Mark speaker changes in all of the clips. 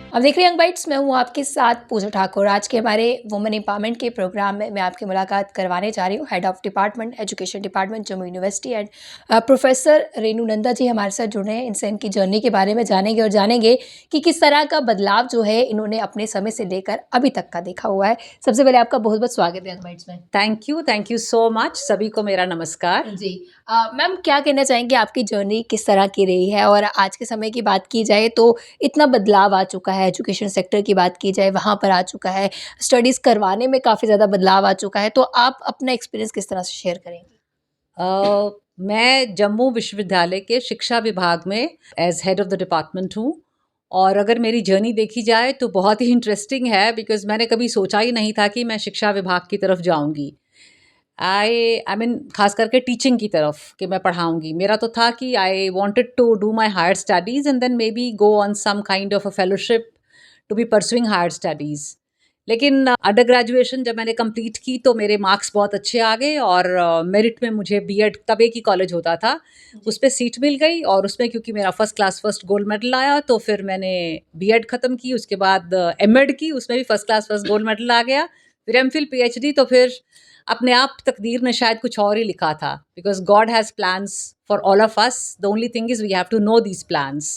Speaker 1: अब देख रहे हैं यंग बाइट्स, मैं हूँ आपके साथ पूजा ठाकुर। आज के हमारे वुमेन एम्पावरमेंट के प्रोग्राम में मैं आपकी मुलाकात करवाने जा रही हूँ head of department education department Jammu university and professor Renu Nanda ji हमारे साथ जुड़े हैं। इनसे इनकी जर्नी के बारे में जानेंगे कि किस तरह का बदलाव जो है इन्होंने अपने समय से लेकर अभी तक का देखा हुआ है। सबसे पहले आपका बहुत बहुत स्वागत है यंग बाइट्स में।
Speaker 2: Thank you so much. सभी को मेरा नमस्कार।
Speaker 1: जी मैम, क्या कहना चाहेंगे, आपकी जर्नी किस तरह की रही है? और आज के समय की बात की जाए तो इतना बदलाव आ चुका है, एजुकेशन सेक्टर की बात की जाए वहाँ पर आ चुका है, स्टडीज़ करवाने में काफ़ी ज़्यादा बदलाव आ चुका है, तो आप अपना एक्सपीरियंस किस तरह से शेयर करेंगी?
Speaker 2: मैं जम्मू विश्वविद्यालय के शिक्षा विभाग में as head of the department हूँ। और अगर मेरी जर्नी देखी जाए तो बहुत ही इंटरेस्टिंग है, बिकॉज मैंने कभी सोचा ही नहीं था कि मैं शिक्षा विभाग की तरफ जाऊँगी। आई मीन खास करके टीचिंग की तरफ कि मैं पढ़ाऊँगी। मेरा तो था कि I wanted to do my higher studies and then maybe go on some kind of a fellowship to be pursuing higher studies. लेकिन अंडर ग्रेजुएशन जब मैंने कंप्लीट की तो मेरे मार्क्स बहुत अच्छे आ गए और मेरिट में मुझे बीएड, तब एक ही कॉलेज होता था, उस पे सीट मिल गई। और उसमें क्योंकि मेरा first class first gold medal आया तो फिर मैंने बीएड ख़त्म की। उसके बाद एमएड की, उसमें भी first class first gold medal आ गया। फिर एमफिल पीएचडी, तो फिर अपने आप तकदीर ने शायद कुछ और ही लिखा था, because God has plans for all of us. The only thing is we have to know these plans.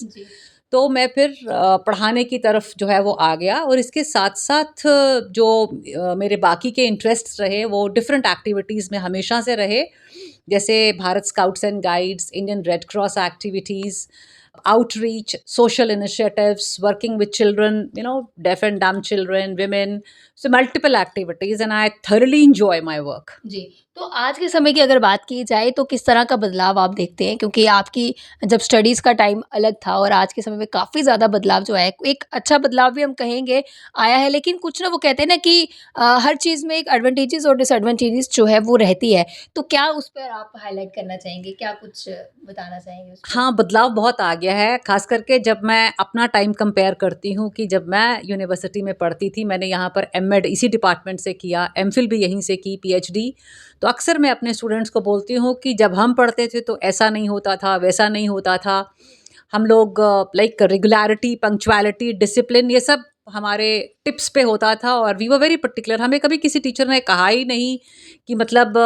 Speaker 2: तो मैं फिर पढ़ाने की तरफ जो है वो आ गया। और इसके साथ साथ जो मेरे बाकी के इंटरेस्ट रहे वो डिफरेंट एक्टिविटीज़ में हमेशा से रहे, जैसे Bharat scouts and guides, Indian red cross activities, outreach, social initiatives, working with children, deaf and dumb children, women, so multiple activities, and I thoroughly enjoy my work.
Speaker 1: जी, तो आज के समय की अगर बात की जाए तो किस तरह का बदलाव आप देखते हैं? क्योंकि आपकी जब स्टडीज़ का टाइम अलग था और आज के समय में काफ़ी ज़्यादा बदलाव जो है, एक अच्छा बदलाव भी हम कहेंगे आया है, लेकिन कुछ ना वो कहते हैं ना कि हर चीज़ में एक एडवांटेजेस और डिसएडवांटेजेस जो है वो रहती है। तो क्या उस पर आप हाइलाइट करना चाहेंगे? क्या कुछ बताना चाहेंगे उस पर?
Speaker 2: हाँ, बदलाव बहुत आ गया है, ख़ास करके जब मैं अपना टाइम कंपेयर करती हूँ कि जब मैं यूनिवर्सिटी में पढ़ती थी, मैंने यहाँ पर एमएड इसी डिपार्टमेंट से किया, एमफिल भी यहीं से की, पीएचडी। तो अक्सर मैं अपने स्टूडेंट्स को बोलती हूँ कि जब हम पढ़ते थे तो ऐसा नहीं होता था, वैसा नहीं होता था। हम लोग लाइक रेगुलैरिटी, पंक्चुअलिटी, डिसिप्लिन, ये सब हमारे टिप्स पे होता था और वी वर वेरी पर्टिकुलर। हमें कभी किसी टीचर ने कहा ही नहीं कि मतलब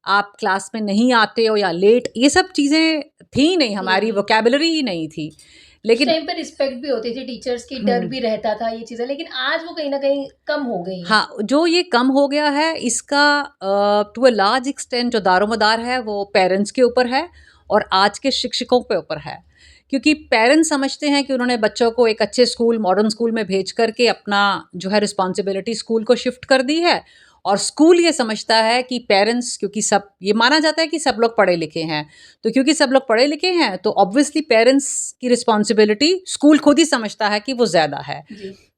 Speaker 2: आप क्लास में नहीं आते हो या लेट, ये सब चीज़ें थी नहीं, हमारी वोकैबुलरी ही नहीं थी।
Speaker 1: उस
Speaker 2: लेकिन
Speaker 1: टाइम पे रिस्पेक्ट भी होती थी टीचर्स की, डर भी रहता था ये चीज़ें, लेकिन आज वो कहीं न कहीं कम हो गई हैं।
Speaker 2: हाँ, जो ये कम हो गया है इसका टू अ लार्ज एक्सटेंट जो दारोमदार है वो पेरेंट्स के ऊपर है और आज के शिक्षकों के ऊपर है। क्योंकि पेरेंट्स समझते हैं कि उन्होंने बच्चों को एक अच्छे स्कूल, मॉडर्न स्कूल में भेज करके अपना जो है रिस्पॉन्सिबिलिटी स्कूल को शिफ्ट कर दी है। और स्कूल ये समझता है कि पेरेंट्स, क्योंकि सब ये माना जाता है कि सब लोग पढ़े लिखे हैं, तो क्योंकि सब लोग पढ़े लिखे हैं तो ऑब्वियसली पेरेंट्स की रिस्पॉन्सिबिलिटी स्कूल खुद ही समझता है कि वो ज़्यादा है।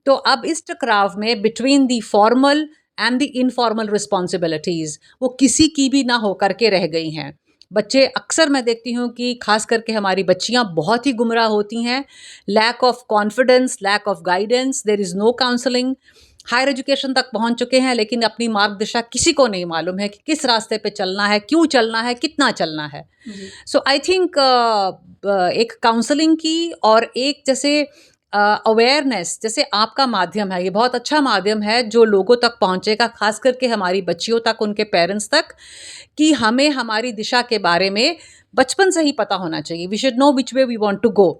Speaker 2: तो अब इस टकराव में between the formal and the informal responsibilities वो किसी की भी ना होकर के रह गई हैं। बच्चे, अक्सर मैं देखती हूँ कि खास करके हमारी बच्चियाँ बहुत ही गुमराह होती हैं। Lack of confidence, lack of guidance, there is no counselling. Higher education तक पहुँच चुके हैं लेकिन अपनी मार्ग दिशा किसी को नहीं मालूम है कि किस रास्ते पे चलना है, क्यों चलना है, कितना चलना है। सो आई थिंक एक काउंसलिंग की और एक जैसे अवेयरनेस, जैसे आपका माध्यम है, ये बहुत अच्छा माध्यम है जो लोगों तक पहुँचेगा, खास करके हमारी बच्चियों तक, उनके पेरेंट्स तक, कि हमें हमारी दिशा के बारे में बचपन से ही पता होना चाहिए। We should know which way we want to go,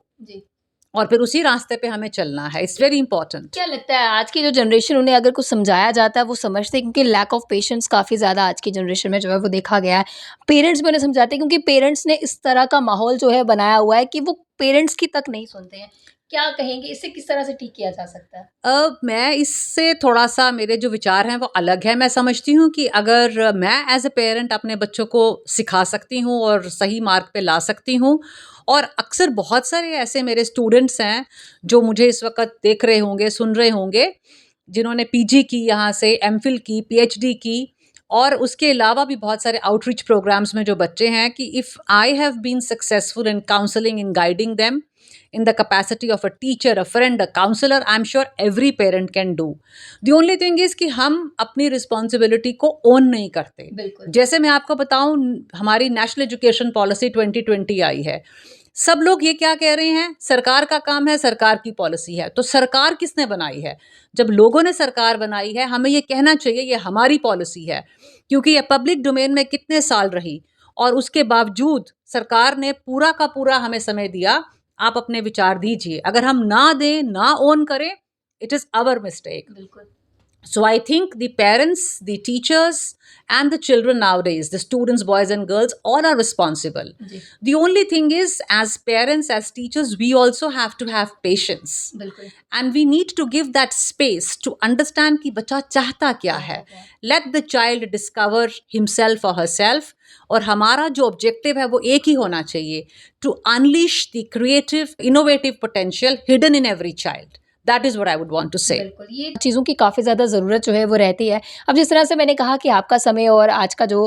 Speaker 2: और फिर उसी रास्ते पे हमें चलना है। It's very important.
Speaker 1: क्या लगता है आज की जो जनरेशन, उन्हें अगर कुछ समझाया जाता है वो समझते हैं? क्योंकि लैक ऑफ पेशेंस काफ़ी ज़्यादा आज की जनरेशन में जो है वो देखा गया है। पेरेंट्स भी उन्हें समझाते हैं क्योंकि पेरेंट्स ने इस तरह का माहौल जो है बनाया हुआ है कि वो पेरेंट्स की तक नहीं सुनते हैं। क्या कहेंगे, इसे किस तरह से ठीक किया जा सकता है?
Speaker 2: मैं इससे थोड़ा-सा, मेरे जो विचार हैं वो अलग हैं। मैं समझती हूँ कि अगर मैं एज़ अ पेरेंट अपने बच्चों को सिखा सकती हूँ और सही मार्ग पे ला सकती हूँ, और अक्सर बहुत सारे ऐसे मेरे स्टूडेंट्स हैं जो मुझे इस वक़्त देख रहे होंगे, सुन रहे होंगे, जिन्होंने पीजी की यहाँ से, एमफिल की, पीएचडी की, और उसके अलावा भी बहुत सारे आउटरीच प्रोग्राम्स में जो बच्चे हैं, कि if I have been successful in counselling, in guiding them in the capacity of a teacher, a friend, a counselor, I'm sure every parent can do. The only thing is कि हम अपनी responsibility को own नहीं करते। जैसे मैं आपको बताऊं, हमारी नेशनल एजुकेशन पॉलिसी 2020 आई है, सब लोग ये क्या कह रहे हैं, सरकार का काम है, सरकार की पॉलिसी है। तो सरकार किसने बनाई है? जब लोगों ने सरकार बनाई है, हमें ये कहना चाहिए ये हमारी पॉलिसी है, क्योंकि ये पब्लिक डोमेन में कितने साल रही और उसके बावजूद सरकार ने पूरा का पूरा हमें समय दिया, आप अपने विचार दीजिए। अगर हम ना दें, ना ओन करें, इट इज़ आवर मिस्टेक।
Speaker 1: बिल्कुल।
Speaker 2: So I think the parents, the teachers, and the children nowadays, the students, boys and girls, all are responsible.
Speaker 1: जी,
Speaker 2: The only thing is, as parents, as teachers, we also have to have patience.
Speaker 1: बिल्कुल।
Speaker 2: And we need to give that space to understand कि बच्चा चाहता क्या है. Let the child discover himself or herself. और हमारा जो ऑब्जेक्टिव है वो एक ही होना चाहिए, to unleash the creative, innovative potential hidden in every child. That is what I would want to say.
Speaker 1: बिल्कुल, ये चीज़ों की काफ़ी ज़्यादा ज़रूरत जो है वो रहती है। अब जिस तरह से मैंने कहा कि आपका समय और आज का जो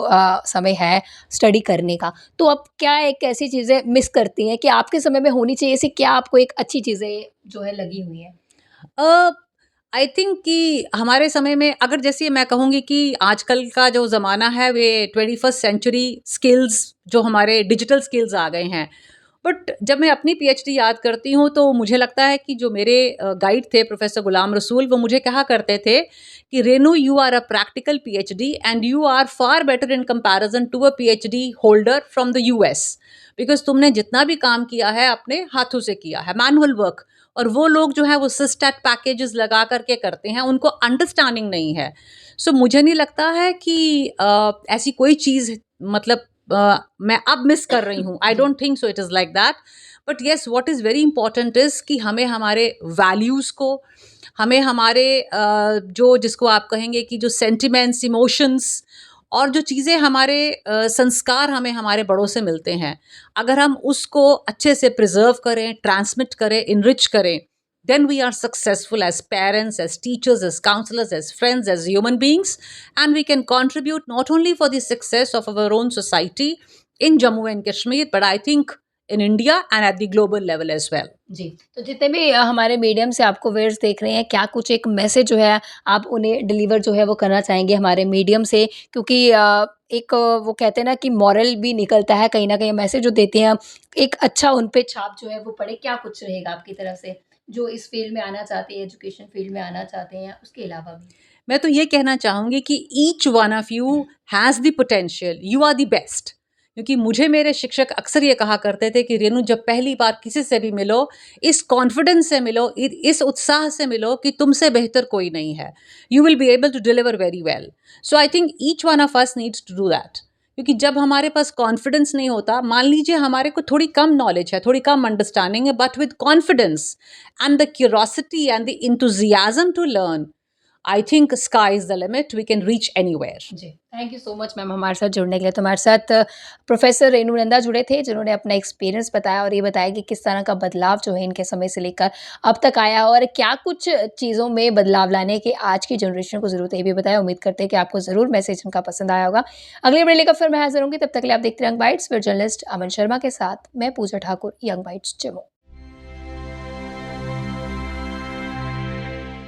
Speaker 1: समय है स्टडी करने का, तो अब क्या एक ऐसी चीज़ें मिस करती हैं कि आपके समय में होनी चाहिए, ऐसी क्या आपको एक अच्छी चीज़ें जो है लगी हुई हैं?
Speaker 2: आई थिंक कि हमारे समय में अगर जैसे मैं कहूँगी कि आजकल का जो ज़माना है वे 21st सेंचुरी स्किल्स जो हमारे डिजिटल स्किल्स आ गए हैं। बट जब मैं अपनी पीएचडी याद करती हूँ तो मुझे लगता है कि जो मेरे गाइड थे प्रोफेसर गुलाम रसूल, वो मुझे कहा करते थे कि Renu, you are a practical PhD and you are far better in comparison to a PhD holder from the US, because तुमने जितना भी काम किया है अपने हाथों से किया है, मैनुअल वर्क। और वो लोग जो है वो सिस्टैट पैकेजेस लगा करके करते हैं, उनको अंडरस्टैंडिंग नहीं है। सो मुझे नहीं लगता है कि ऐसी कोई चीज़ मतलब मैं अब मिस कर रही हूँ। I don't think so it is like that. But yes, what is very important is कि हमें हमारे वैल्यूज़ को, हमें हमारे जो जिसको आप कहेंगे कि जो सेंटिमेंट्स, इमोशंस और जो चीज़ें हमारे संस्कार हमें हमारे बड़ों से मिलते हैं, अगर हम उसको अच्छे से प्रिजर्व करें, ट्रांसमिट करें, इनरिच करें, then we are successful as parents, as teachers, as counselors, as friends, as human beings, and we can contribute not only for the success of our own society in Jammu and Kashmir, but I think in India and at the global level as well.
Speaker 1: जी, तो जितने भी हमारे medium से आपको viewers देख रहे हैं, क्या कुछ एक मैसेज जो है आप उन्हें डिलीवर जो है वो करना चाहेंगे हमारे मीडियम से? क्योंकि एक वो कहते हैं ना कि मॉरल भी निकलता है कहीं न कहीं, मैसेज जो देते हैं, एक अच्छा उन पे छाप जो है वो पड़े, क्या कुछ रहेगा आपकी तरफ से, जो इस फील्ड में आना चाहते हैं, एजुकेशन फील्ड में आना चाहते हैं, उसके अलावा भी?
Speaker 2: मैं तो ये कहना चाहूँगी कि each one of you has the potential, you are the best. क्योंकि मुझे मेरे शिक्षक अक्सर ये कहा करते थे कि रेनू, जब पहली बार किसी से भी मिलो, इस कॉन्फिडेंस से मिलो, इस उत्साह से मिलो कि तुमसे बेहतर कोई नहीं है। You will be able to deliver very well. So I think each one of us needs to do that. क्योंकि जब हमारे पास कॉन्फिडेंस नहीं होता, मान लीजिए हमारे को थोड़ी कम नॉलेज है, थोड़ी कम अंडरस्टैंडिंग है, but with confidence and the curiosity and the enthusiasm to learn, I think sky is the limit. We can reach anywhere.
Speaker 1: जी, thank you so much ma'am हमारे साथ जुड़ने के लिए। तो हमारे साथ प्रोफेसर रेनू नंदा जुड़े थे, जिन्होंने अपना एक्सपीरियंस बताया और ये बताया कि किस तरह का बदलाव जो है इनके समय से लेकर अब तक आया और क्या कुछ चीज़ों में बदलाव लाने की आज की जनरेशन को ज़रूरत है, ये भी बताया। उम्मीद करते हैं कि आपको ज़रूर मैसेज इनका पसंद आया होगा। अगले वीडियो लेकर फिर मैं हाज़िर होंगी, तब तक के लिए आप देखते रहिए यंग बाइट्स, फिर जर्नलिस्ट अमन शर्मा के साथ मैं पूजा ठाकुर, यंग बाइट्स जम्मू।